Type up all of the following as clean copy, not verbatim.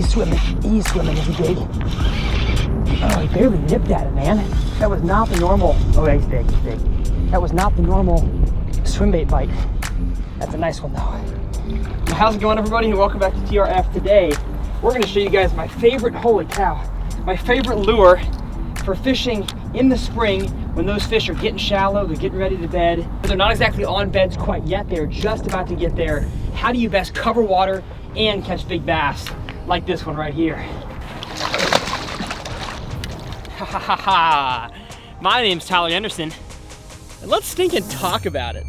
swimming as he gave. Oh, he barely nipped at it, man. That was not the normal, oh, he's big. That was not the normal swim bait bite. That's a nice one though. How's it going, everybody, and welcome back to TRF. Today, we're gonna show you guys my favorite, holy cow, my favorite lure for fishing in the spring when those fish are getting shallow, they're getting ready to bed. They're not exactly on beds quite yet, they're just about to get there. How do you best cover water and catch big bass like this one right here? Ha ha ha ha. My name's Tyler Anderson, and let's stinking talk about it.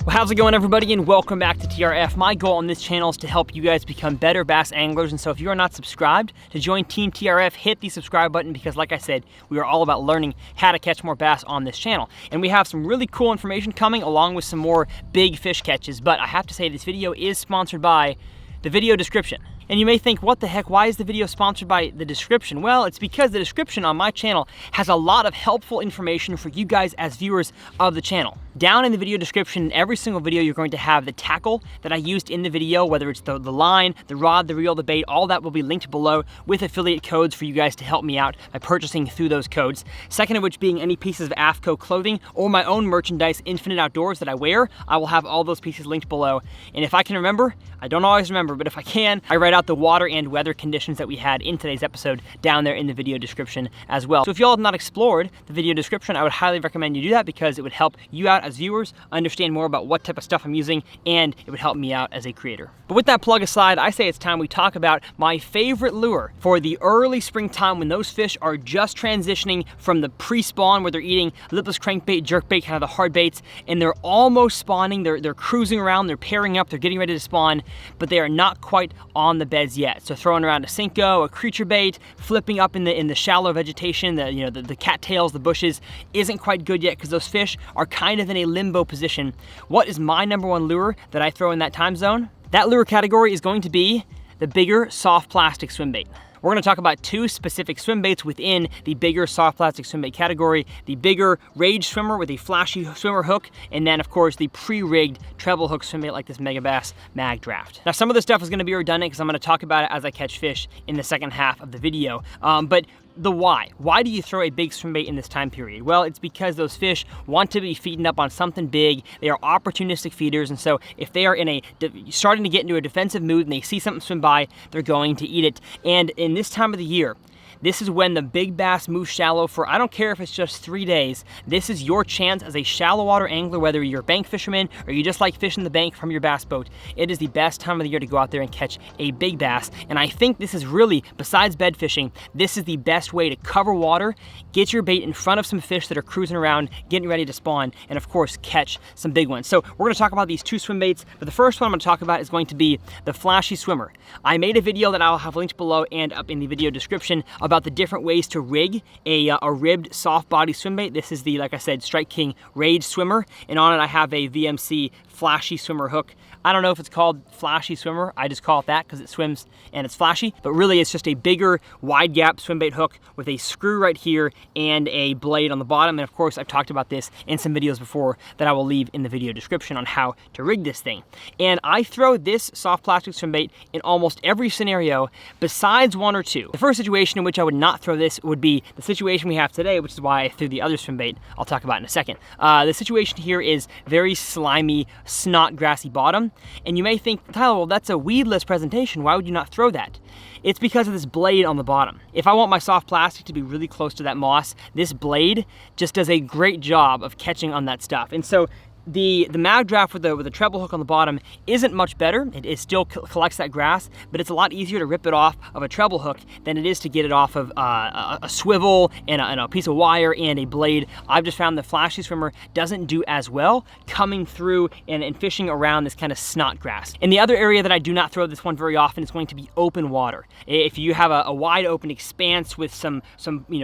Well, how's it going, everybody, and welcome back to TRF. My goal on this channel is to help you guys become better bass anglers, and so if you are not subscribed to join Team TRF, hit the subscribe button because, like I said, we are all about learning how to catch more bass on this channel. And we have some really cool information coming along with some more big fish catches, but I have to say this video is sponsored by the video description. And you may think, what the heck, why is the video sponsored by the description? Well, it's because the description on my channel has a lot of helpful information for you guys as viewers of the channel. Down in the video description, in every single video, you're going to have the tackle that I used in the video, whether it's the line, the rod, the reel, the bait, all that will be linked below with affiliate codes for you guys to help me out by purchasing through those codes. Second of which being any pieces of AFCO clothing or my own merchandise, Infinite Outdoors, that I wear, I will have all those pieces linked below. And if I can remember, I don't always remember, but if I can, I write out the water and weather conditions that we had in today's episode down there in the video description as well. So if y'all have not explored the video description, I would highly recommend you do that because it would help you out as viewers understand more about what type of stuff I'm using, and it would help me out as a creator. But with that plug aside, I say it's time we talk about my favorite lure for the early springtime when those fish are just transitioning from the pre-spawn where they're eating lipless crankbait, jerkbait, kind of the hard baits, and they're almost spawning, they're cruising around, they're pairing up, they're getting ready to spawn, but they are not quite on the beds yet. So throwing around a Cinco, a creature bait, flipping up in the shallow vegetation, the cattails, the bushes, isn't quite good yet because those fish are kind of in a limbo position. What is my number one lure that I throw in that time zone? That lure category is going to be the bigger soft plastic swim bait. We're gonna talk about two specific swim baits within the bigger soft plastic swim bait category, the bigger Rage swimmer with a flashy swimmer hook, and then of course the pre-rigged treble hook swim bait like this Megabass Mag Draft. Now some of this stuff is gonna be redundant because I'm gonna talk about it as I catch fish in the second half of the video, but the why. Why do you throw a big swim bait in this time period? Well, it's because those fish want to be feeding up on something big. They are opportunistic feeders, and so if they are in starting to get into a defensive mood and they see something swim by, they're going to eat it. And in this time of the year, this is when the big bass move shallow for, I don't care if it's just 3 days, this is your chance as a shallow water angler, whether you're a bank fisherman or you just like fishing the bank from your bass boat. It is the best time of the year to go out there and catch a big bass. And I think this is really, besides bed fishing, this is the best way to cover water, get your bait in front of some fish that are cruising around, getting ready to spawn, and of course, catch some big ones. So we're gonna talk about these two swim baits, but the first one I'm gonna talk about is going to be the Flashy Swimmer. I made a video that I'll have linked below and up in the video description about the different ways to rig a ribbed soft body swim bait. This is the, like I said, Strike King Rage Swimmer, and on it I have a VMC Flashy Swimmer hook. I don't know if it's called Flashy Swimmer, I just call it that because it swims and it's flashy, but really it's just a bigger wide gap swim bait hook with a screw right here and a blade on the bottom. And of course I've talked about this in some videos before that I will leave in the video description on how to rig this thing. And I throw this soft plastic swim bait in almost every scenario besides one or two. The first situation in which I would not throw this would be the situation we have today, which is why I threw the other swim bait I'll talk about in a second. The situation here is very slimy, snot grassy bottom. And you may think, Tyler, well, that's a weedless presentation. Why would you not throw that? It's because of this blade on the bottom. If I want my soft plastic to be really close to that moss, this blade just does a great job of catching on that stuff. And so The mag draft with the treble hook on the bottom isn't much better. It still collects that grass, but it's a lot easier to rip it off of a treble hook than it is to get it off of a swivel and a piece of wire and a blade. I've just found the Flashy Swimmer doesn't do as well coming through and fishing around this kind of snot grass. And the other area that I do not throw this one very often is going to be open water. If you have a wide open expanse with some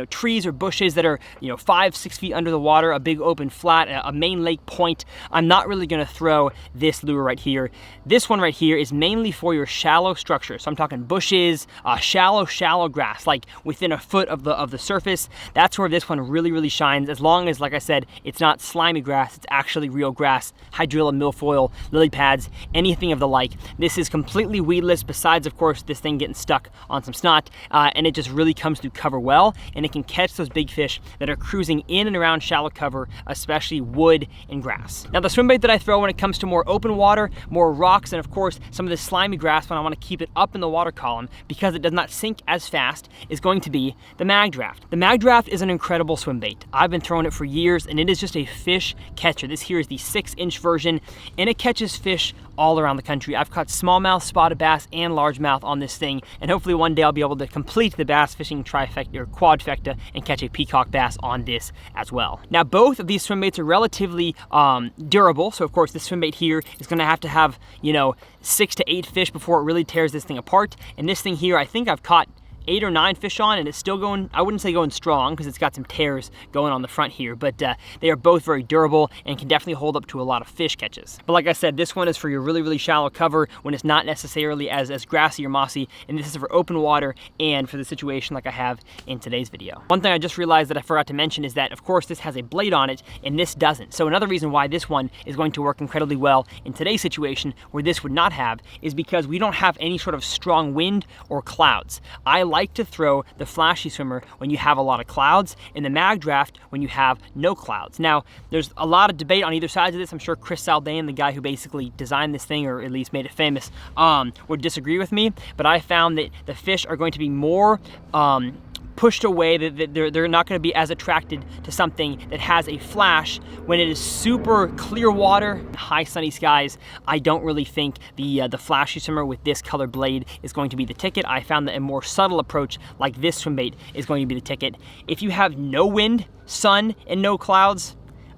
trees or bushes that are 5-6 feet under the water, a big open flat, a main lake point, I'm not really gonna throw this lure right here. This one right here is mainly for your shallow structures. So I'm talking bushes, shallow grass, like within a foot of the surface. That's where this one really shines, as long as, like I said, it's not slimy grass, it's actually real grass, hydrilla, milfoil, lily pads, anything of the like. This is completely weedless, besides, of course, this thing getting stuck on some snot, and it just really comes through cover well, and it can catch those big fish that are cruising in and around shallow cover, especially wood and grass. Now, the swim bait that I throw when it comes to more open water, more rocks, and of course, some of this slimy grass when I want to keep it up in the water column because it does not sink as fast, is going to be the Mag Draft. The Mag Draft is an incredible swim bait. I've been throwing it for years, and it is just a fish catcher. This here is the 6-inch version, and it catches fish all around the country. I've caught smallmouth, spotted bass, and largemouth on this thing, and hopefully one day I'll be able to complete the bass fishing trifecta or quadfecta and catch a peacock bass on this as well. Now, both of these swim baits are relatively durable, so of course this swim bait here is going to have, you know, 6 to 8 fish before it really tears this thing apart, and this thing here, I think I've caught 8 or 9 fish on, and it's still going, I wouldn't say going strong because it's got some tears going on the front here, but they are both very durable and can definitely hold up to a lot of fish catches. But like I said, this one is for your really shallow cover when it's not necessarily as grassy or mossy, and this is for open water and for the situation like I have in today's video. One thing I just realized that I forgot to mention is that, of course, this has a blade on it and this doesn't. So another reason why this one is going to work incredibly well in today's situation where this would not have is because we don't have any sort of strong wind or clouds. I like to throw the flashy swimmer when you have a lot of clouds, and the Mag Draft when you have no clouds. Now, there's a lot of debate on either side of this. I'm sure Chris Saldane, the guy who basically designed this thing, or at least made it famous, would disagree with me, but I found that the fish are going to be more pushed away, that they're not going to be as attracted to something that has a flash when it is super clear water, high sunny skies. I don't really think the flashy swimmer with this color blade is going to be the ticket. I found that a more subtle approach like this swim bait is going to be the ticket. If you have no wind, sun, and no clouds,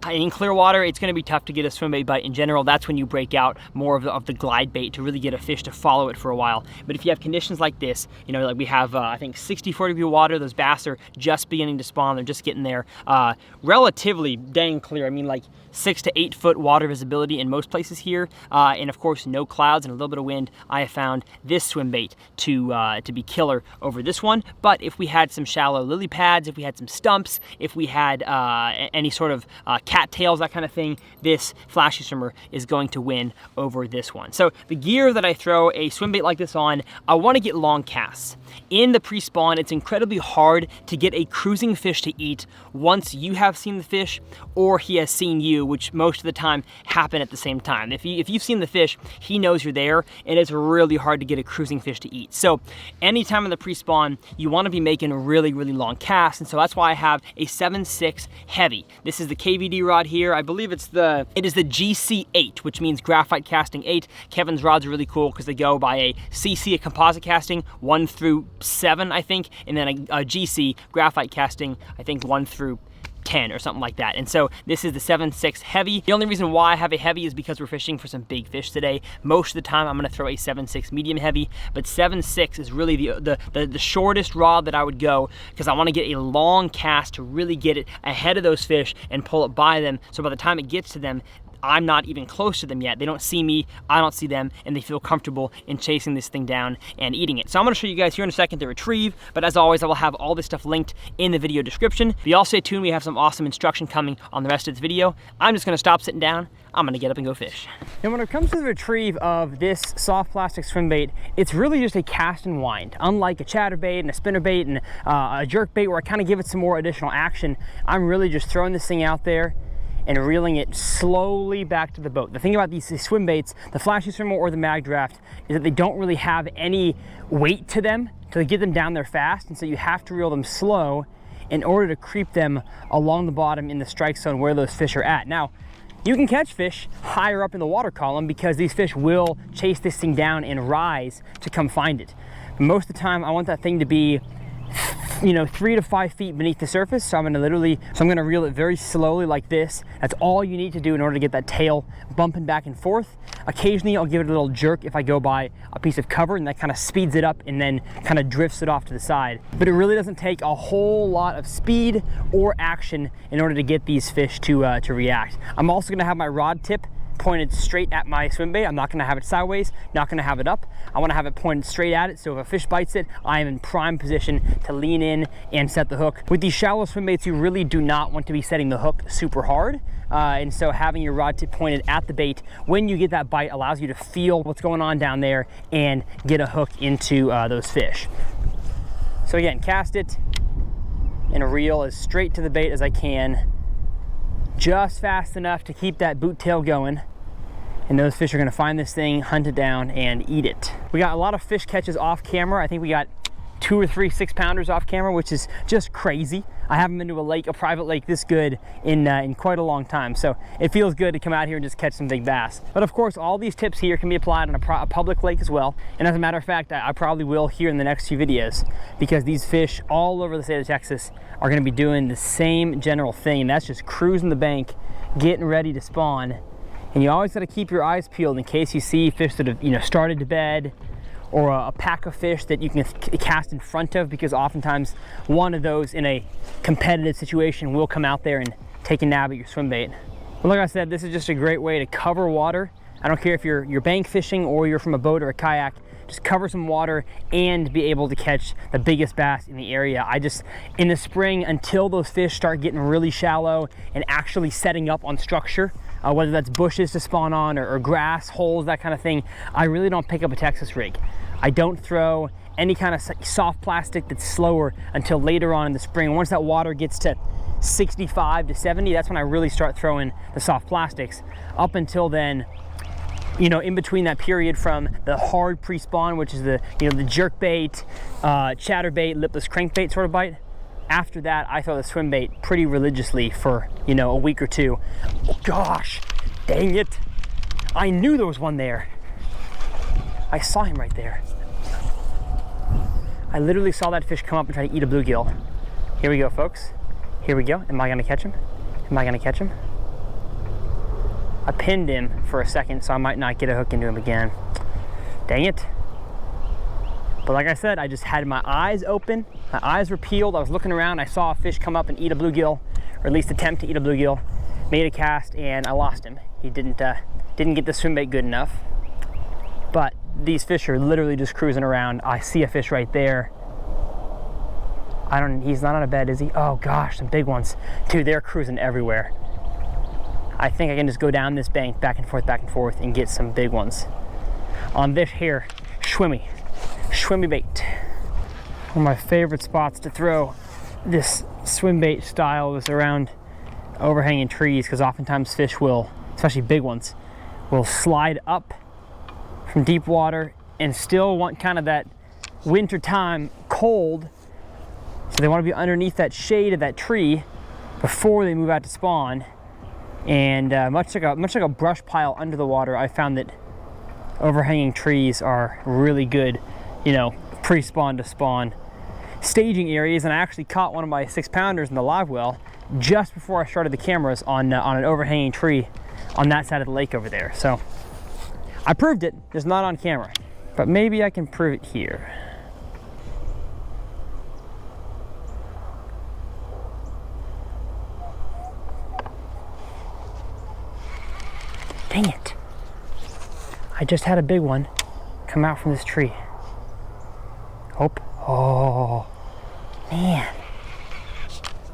in clear water, it's going to be tough to get a swim bait bite in general. That's when you break out more of the glide bait to really get a fish to follow it for a while. But if you have conditions like this, you know, like we have, I think 64 degree water, those bass are just beginning to spawn. They're just getting there. Relatively dang clear. I mean, like 6 to 8 foot water visibility in most places here. And of course, no clouds and a little bit of wind. I have found this swim bait to be killer over this one. But if we had some shallow lily pads, if we had some stumps, if we had any sort of cattails, that kind of thing, this flashy swimmer is going to win over this one. So the gear that I throw a swim bait like this on, I want to get long casts. In the pre-spawn, it's incredibly hard to get a cruising fish to eat once you have seen the fish or he has seen you, which most of the time happen at the same time. If you've seen the fish, he knows you're there, and it's really hard to get a cruising fish to eat. So anytime in the pre-spawn, you want to be making really long casts, and so that's why I have a 7.6 heavy. This is the KVD rod here. I believe it is the GC8, which means graphite casting 8. Kevin's rods are really cool because they go by a CC, a composite casting, 1 through 7, I think, and then a GC, graphite casting, I think 1 through 10 or something like that. And so this is the 7.6 heavy. The only reason why I have a heavy is because we're fishing for some big fish today. Most of the time I'm going to throw a 7.6 medium heavy, but 7.6 is really the shortest rod that I would go because I want to get a long cast to really get it ahead of those fish and pull it by them, so by the time it gets to them, I'm not even close to them yet. They don't see me, I don't see them, and they feel comfortable in chasing this thing down and eating it. So I'm gonna show you guys here in a second the retrieve, but as always, I will have all this stuff linked in the video description. But y'all stay tuned, we have some awesome instruction coming on the rest of this video. I'm just gonna stop sitting down, I'm gonna get up and go fish. And when it comes to the retrieve of this soft plastic swim bait, it's really just a cast and wind. Unlike a chatterbait and a spinnerbait and a jerk bait where I kind of give it some more additional action, I'm really just throwing this thing out there and reeling it slowly back to the boat. The thing about these swim baits, the flashy swimmer or the Mag Draft, is that they don't really have any weight to them to get them down there fast, and so you have to reel them slow in order to creep them along the bottom in the strike zone where those fish are at. Now, you can catch fish higher up in the water column because these fish will chase this thing down and rise to come find it. But most of the time, I want that thing to be you know, 3 to 5 feet beneath the surface. So I'm gonna reel it very slowly like this. That's all you need to do in order to get that tail bumping back and forth. Occasionally I'll give it a little jerk if I go by a piece of cover, and that kind of speeds it up and then kind of drifts it off to the side. But it really doesn't take a whole lot of speed or action in order to get these fish to react. I'm also gonna have my rod tip pointed straight at my swim bait. I'm not gonna have it sideways, not gonna have it up. I wanna have it pointed straight at it, so if a fish bites it, I am in prime position to lean in and set the hook. With these shallow swim baits, you really do not want to be setting the hook super hard. And so having your rod tip pointed at the bait when you get that bite allows you to feel what's going on down there and get a hook into those fish. So again, cast it and reel as straight to the bait as I can, just fast enough to keep that boot tail going. And those fish are gonna find this thing, hunt it down, and eat it. We got a lot of fish catches off camera. I think we got 2 or 3 6-pounders off camera, which is just crazy. I haven't been to a lake, a private lake this good in quite a long time. So it feels good to come out here and just catch some big bass. But of course, all these tips here can be applied on a public lake as well. And as a matter of fact, I probably will here in the next few videos, because these fish all over the state of Texas are gonna be doing the same general thing. And that's just cruising the bank, getting ready to spawn. And you always gotta keep your eyes peeled in case you see fish that have, you know, started to bed, or a pack of fish that you can cast in front of, because oftentimes one of those in a competitive situation will come out there and take a nab at your swim bait. But like I said, this is just a great way to cover water. I don't care if you're bank fishing or you're from a boat or a kayak, just cover some water and be able to catch the biggest bass in the area. In the spring, until those fish start getting really shallow and actually setting up on structure, whether that's bushes to spawn on or grass, holes, that kind of thing, I really don't pick up a Texas rig. I don't throw any kind of soft plastic that's slower until later on in the spring. Once that water gets to 65 to 70, that's when I really start throwing the soft plastics. Up until then, you know, in between that period from the hard pre-spawn, which is the jerk bait, chatterbait, lipless crankbait sort of bite, after that I throw the swim bait pretty religiously for, you know, a week or two. Oh gosh, dang it. I knew there was one there. I saw him right there. I literally saw that fish come up and try to eat a bluegill. Here we go, folks. Here we go. Am I gonna catch him? Am I gonna catch him? I pinned him for a second, so I might not get a hook into him again. Dang it. But like I said, I just had my eyes open. My eyes were peeled. I was looking around. I saw a fish come up and eat a bluegill, or at least attempt to eat a bluegill. Made a cast, and I lost him. He didn't get the swim bait good enough. But these fish are literally just cruising around. I see a fish right there. He's not on a bed, is he? Oh gosh, some big ones. Dude, they're cruising everywhere. I think I can just go down this bank back and forth and get some big ones. On this here, swimmy bait. One of my favorite spots to throw this swim bait style is around overhanging trees, because oftentimes fish will, especially big ones, will slide up from deep water and still want kind of that wintertime cold. So they want to be underneath that shade of that tree before they move out to spawn. And much like a brush pile under the water, I found that overhanging trees are really good, you know, pre-spawn to spawn staging areas. And I actually caught one of my 6-pounders in the live well just before I started the cameras on an overhanging tree on that side of the lake over there. So I proved it, just not on camera, but maybe I can prove it here. Dang it. I just had a big one come out from this tree. Oh, man.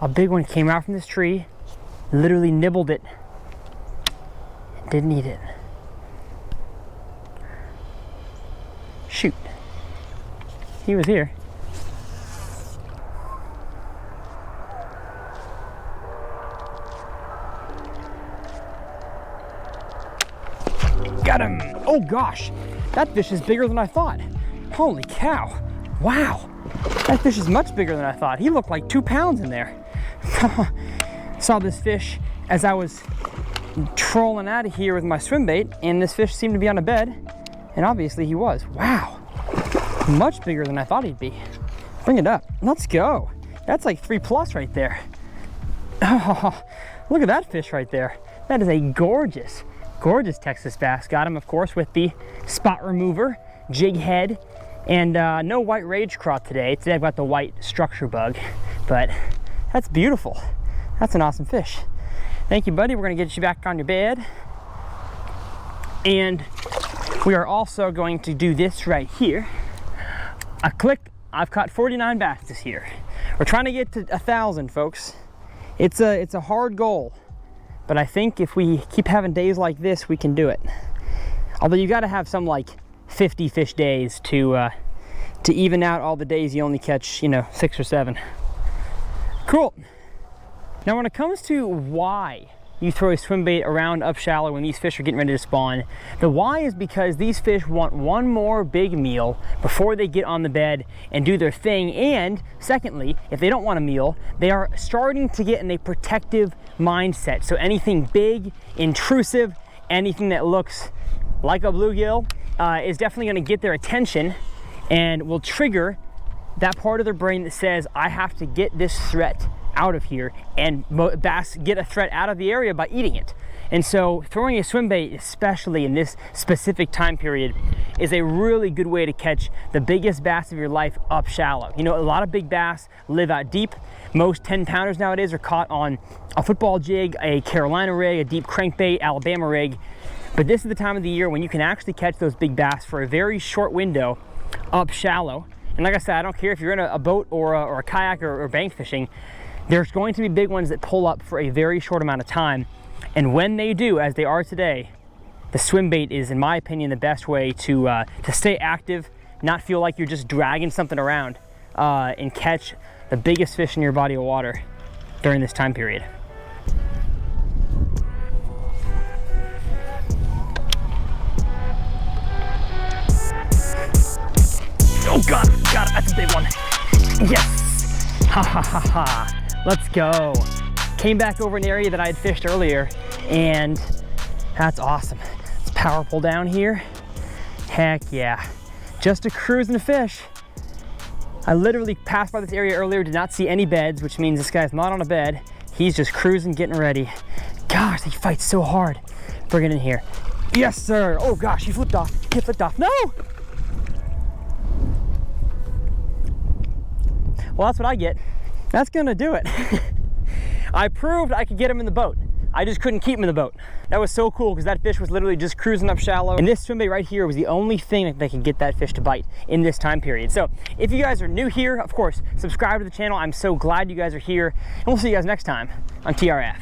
A big one came out from this tree, literally nibbled it, and didn't eat it. Shoot. He was here. Got him! Oh gosh, that fish is bigger than I thought. Holy cow. Wow, that fish is much bigger than I thought. He looked like 2 pounds in there. Saw this fish as I was trolling out of here with my swim bait, and this fish seemed to be on a bed, and obviously he was. Wow, much bigger than I thought he'd be. Bring it up, let's go. That's like 3+ right there. Oh, look at that fish right there. That is a gorgeous, gorgeous Texas bass. Got him, of course, with the spot remover, jig head, and no white rage craw today. Today I've got the white structure bug, but that's beautiful. That's an awesome fish. Thank you, buddy. We're gonna get you back on your bed. And we are also going to do this right here. A click. I've caught 49 bass this year. We're trying to get to 1,000, folks. It's a hard goal, but I think if we keep having days like this, we can do it. Although you got to have some like 50 fish days to even out all the days you only catch, you know, 6 or 7. Cool. Now when it comes to why you throw a swim bait around up shallow when these fish are getting ready to spawn, the why is because these fish want one more big meal before they get on the bed and do their thing. And secondly, if they don't want a meal, they are starting to get in a protective mindset. So anything big, intrusive, anything that looks like a bluegill is definitely going to get their attention and will trigger that part of their brain that says, I have to get this threat out of here, and bass get a threat out of the area by eating it. And so throwing a swim bait, especially in this specific time period, is a really good way to catch the biggest bass of your life up shallow. You know, a lot of big bass live out deep. Most 10-pounders nowadays are caught on a football jig, a Carolina rig, a deep crankbait, Alabama rig. But this is the time of the year when you can actually catch those big bass for a very short window up shallow. And like I said, I don't care if you're in a boat or a kayak or bank fishing, there's going to be big ones that pull up for a very short amount of time. And when they do, as they are today, the swim bait is, in my opinion, the best way to stay active, not feel like you're just dragging something around, and catch the biggest fish in your body of water during this time period. Oh, got it, that's a big one. Yes, ha ha ha ha. Let's go. Came back over an area that I had fished earlier, and that's awesome. It's power pull down here. Heck yeah. Just a cruising fish. I literally passed by this area earlier, did not see any beds, which means this guy's not on a bed. He's just cruising, getting ready. Gosh, he fights so hard. Bring it in here. Yes, sir. Oh gosh, he flipped off. He flipped off. No! Well, that's what I get. That's gonna do it. I proved I could get him in the boat. I just couldn't keep him in the boat. That was so cool because that fish was literally just cruising up shallow. And this swim bait right here was the only thing that could get that fish to bite in this time period. So if you guys are new here, of course, subscribe to the channel. I'm so glad you guys are here. And we'll see you guys next time on TRF.